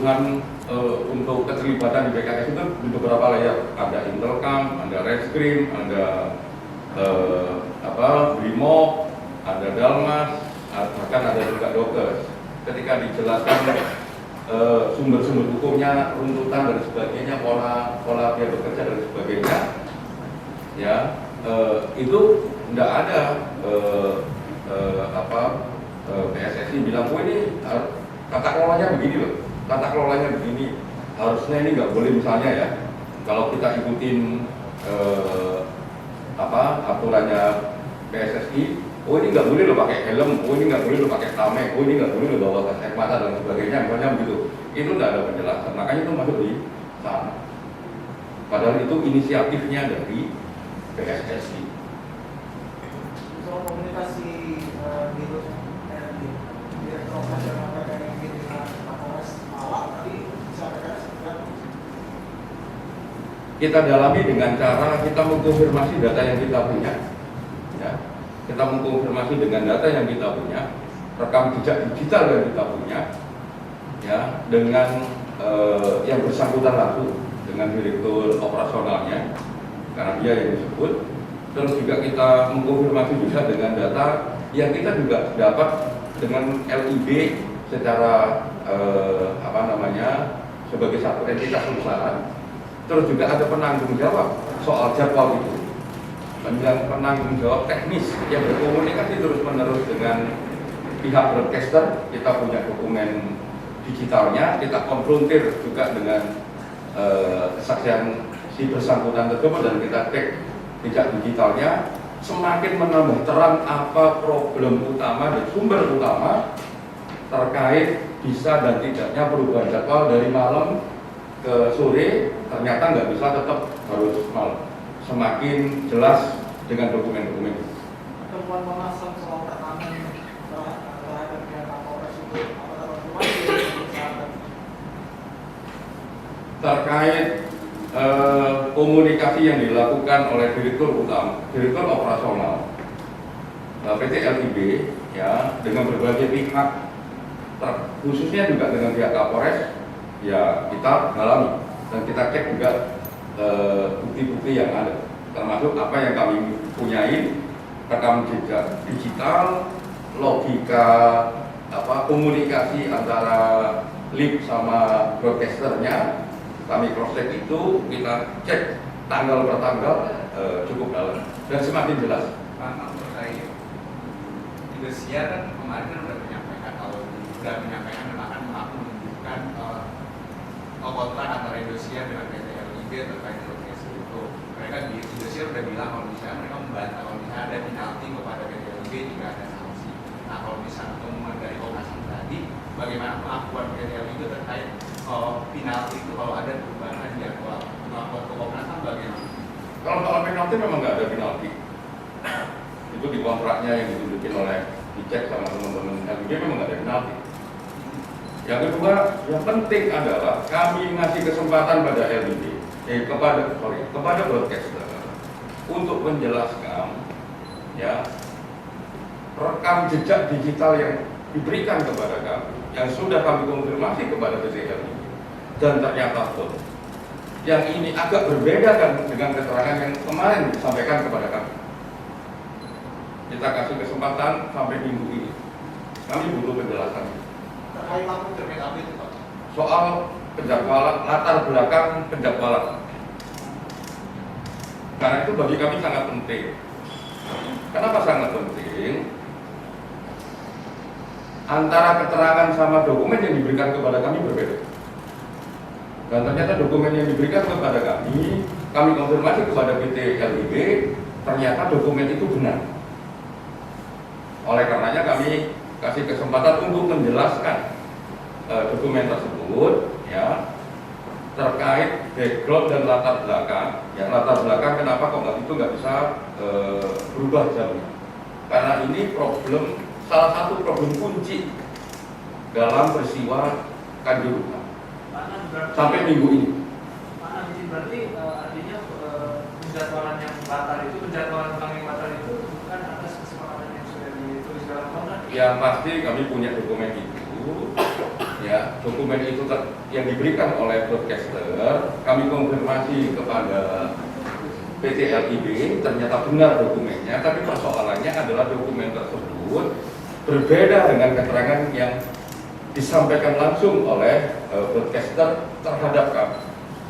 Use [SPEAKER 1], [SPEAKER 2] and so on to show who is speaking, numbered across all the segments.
[SPEAKER 1] kebutuhan untuk keterlibatan di PKS itu di beberapa layer. Ada Intelcam, ada Reskrim, ada Brimob, ada Dalmas, bahkan ada juga Dokes. Ketika dijelaskan sumber-sumber hukumnya, runtutan dan sebagainya, pola dia bekerja dan sebagainya, ya itu tidak ada PSSI bilang, oh ini tata kelolanya begini loh, tata kelolanya begini, harusnya ini nggak boleh misalnya ya, kalau kita ikutin aturannya PSSI, oh ini nggak boleh lo pakai helm, oh ini nggak boleh lo pakai tameng, oh ini nggak boleh lo bawa gas air mata dan sebagainya, misalnya begitu. Itu nggak ada penjelasan, makanya itu masuk di sana. Padahal itu inisiatifnya dari PSSI.
[SPEAKER 2] Soal komunikasi virus direktur operasional PKN dengan Kapolres Malang tadi disampaikan seperti apa?
[SPEAKER 1] Kita dalami dengan cara kita mengkonfirmasi data yang kita punya, ya. Kita mengkonfirmasi dengan data yang kita punya, rekam jejak digital yang kita punya, ya, dengan yang bersangkutan langsung dengan direktur operasionalnya, karena dia yang disebut. Terus juga kita mengkonfirmasi juga dengan data yang kita juga dapat dengan LIB secara sebagai satu entitas usaha. Terus juga ada penanggung jawab soal jadwal itu, penanggung jawab teknis yang berkomunikasi terus-menerus dengan pihak broadcaster. Kita punya dokumen digitalnya, kita konfrontir juga dengan kesaksian si bersangkutan tersebut dan kita cek jejak digitalnya. Semakin menambah terang apa problem utama dan sumber utama terkait bisa dan tidaknya perubahan jadwal dari malam ke sore, ternyata nggak bisa, tetap harus malam. Semakin jelas dengan dokumen-dokumen itu.
[SPEAKER 2] Temuan memasang soal tekanan terhadap pihak Kapolres itu apakah konfirmasi
[SPEAKER 1] terkait komunikasi yang dilakukan oleh direktur operasional PT LIB, ya, dengan berbagai pihak, khususnya juga dengan pihak Kapolres, ya kita dalami dan kita cek juga bukti-bukti yang ada, termasuk apa yang kami punyai, rekam jejak digital, logika komunikasi antara lip sama broadcasternya. Kami cross check itu, kita cek tanggal per tanggal, cukup dalam dan semakin jelas.
[SPEAKER 3] Pak, terkait Indosiar kan kemarin kan sudah menyampaikan dan akan menunjukkan kontrak antara Indosiar dengan PT LIB terkait lokasi itu. Mereka di Indosiar sudah bilang kalau misalnya mereka membantah kalau misalnya ada penalti kepada PT LIB jika ada sanksi. Nah, kalau misalnya temuan dari Komnas HAM tadi, bagaimana pengakuan PT LIB terkait penalti itu kalau ada perubahan jadwal, pengakuan ke Komnas HAM bagaimana?
[SPEAKER 1] Kalau soal penalti memang nggak ada penalti. Itu di kontraknya yang ditunjukin oleh dicek sama teman-teman LIB memang nggak ada penalti. Yang kedua, yang penting adalah kami ngasih kesempatan pada LIB, kepada broadcaster untuk menjelaskan, ya, rekam jejak digital yang diberikan kepada kami, yang sudah kami konfirmasi kepada PT LIB, dan ternyata betul. Yang ini agak berbeda kan dengan keterangan yang kemarin disampaikan kepada kami. Kita kasih kesempatan sampai minggu ini. Kami butuh penjelasan.
[SPEAKER 2] terkait apa itu Pak?
[SPEAKER 1] Soal penjadwalan, latar belakang penjadwalan. Karena itu bagi kami sangat penting. Kenapa sangat penting? Antara keterangan sama dokumen yang diberikan kepada kami berbeda. Dan ternyata dokumen yang diberikan kepada kami konfirmasi kepada PT LIB, ternyata dokumen itu benar. Oleh karenanya kami kasih kesempatan untuk menjelaskan dokumen tersebut, ya, terkait background dan latar belakang. Ya, latar belakang kenapa kok nggak bisa berubah jamnya? Karena ini salah satu problem kunci dalam peristiwa Kanjuruhan sampai minggu ini.
[SPEAKER 2] Mana berarti artinya penjadwalan yang batal itu, penjadwalan ulang yang batal itu bukan atas kesepakatan yang sudah ditulis dalam kontrak.
[SPEAKER 1] Yang pasti kami punya dokumen itu, ya dokumen itu yang diberikan oleh broadcaster, kami konfirmasi kepada PT LIB, ternyata benar dokumennya, tapi persoalannya adalah dokumen tersebut berbeda dengan keterangan yang disampaikan langsung oleh broadcaster terhadap kami.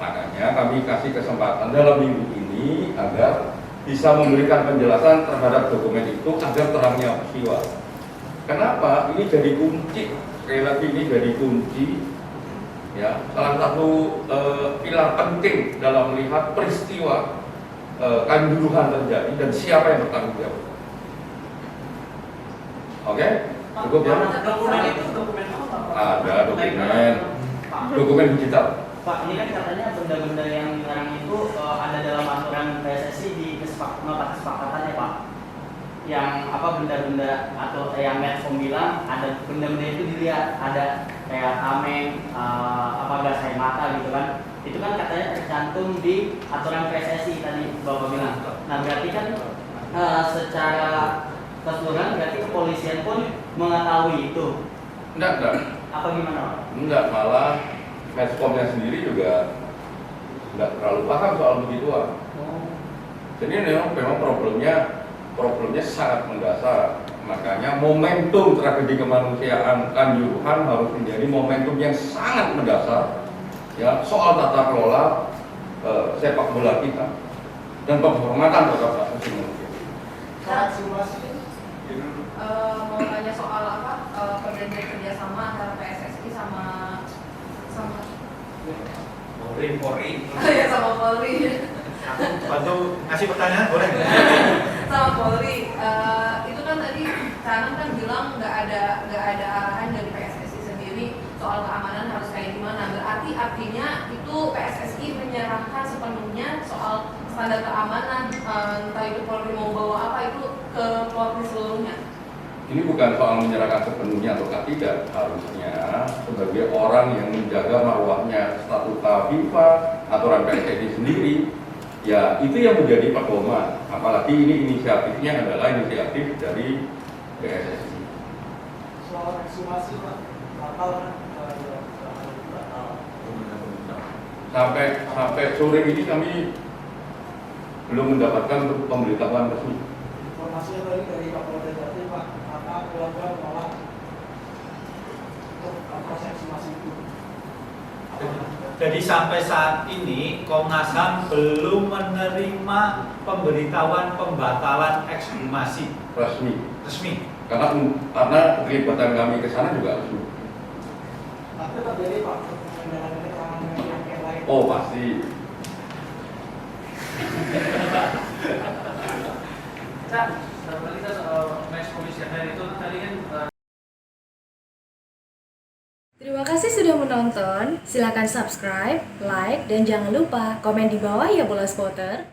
[SPEAKER 1] Makanya kami kasih kesempatan dalam minggu ini agar bisa memberikan penjelasan terhadap dokumen itu agar terangnya peristiwa. Kenapa? Ini jadi kunci, sekali lagi ini jadi kunci, ya salah satu pilar penting dalam melihat peristiwa kanjuruhan terjadi dan siapa yang bertanggung jawab. Oke? Cukup ya?
[SPEAKER 2] Dokumen itu dokumen apa, Pak?
[SPEAKER 1] Ada dokumen digital.
[SPEAKER 4] Pak, ini kan katanya benda-benda yang dilarang itu ada dalam aturan PSSI di nota kesepakatannya, Pak. Yang apa benda-benda atau yang Medcom bilang ada benda-benda itu dilihat, ada kayak tameng, apa gas air mata gitu kan. Itu kan katanya tercantum di aturan PSSI tadi Bapak bilang. Nah, berarti kan secara keseluruhan berarti kepolisian pun mengetahui itu.
[SPEAKER 1] Enggak.
[SPEAKER 4] Apa gimana, Pak?
[SPEAKER 1] Enggak, malah Medcomnya sendiri juga enggak terlalu paham soal begituan. Jadi memang problemnya sangat mendasar. Makanya momentum tragedi kemanusiaan Kanjuruhan harus menjadi momentum yang sangat mendasar, ya, soal tata kelola sepak bola kita dan penghormatan terhadap asasi manusia.
[SPEAKER 5] Mau tanya soal apa perjanjian kerjasama antara PSSI sama
[SPEAKER 3] Polri.
[SPEAKER 5] ya sama Polri
[SPEAKER 6] Aku bantu ngasih pertanyaan boleh?
[SPEAKER 5] sama Polri. Itu kan tadi Canan kan bilang nggak ada arahan dari PSSI sendiri soal keamanan harus kayak gimana. Berarti artinya itu PSSI menyerahkan sepenuhnya soal standar keamanan, entah itu Polri mau bawa apa itu ke Polri seluruhnya.
[SPEAKER 1] Ini bukan soal menyerahkan sepenuhnya atau tidak, harusnya sebagai orang yang menjaga marwahnya statuta FIFA, aturan PSSI sendiri, ya itu yang menjadi pedoman. Apalagi ini inisiatifnya adalah inisiatif dari PSSI.
[SPEAKER 2] Soal ekshumasi, Pak, bakal
[SPEAKER 1] Sampai sore ini kami belum mendapatkan pemberitahuan resmi.
[SPEAKER 2] informasi tadi dari Kapolda Jatim, Pak, maka keluarga menolak untuk proses ekshumasi itu.
[SPEAKER 6] Jadi sampai saat ini Komnas HAM belum menerima pemberitahuan pembatalan ekshumasi
[SPEAKER 1] Resmi. Karena keterlibatan kami ke sana juga resmi.
[SPEAKER 2] Tapi terjadi, Pak, keterangan yang lain.
[SPEAKER 1] Oh pasti.
[SPEAKER 2] Cak, tadi kan match komisioner itu tadi kan
[SPEAKER 7] Terima kasih sudah menonton. Silakan subscribe, like, dan jangan lupa komen di bawah ya bola spotter.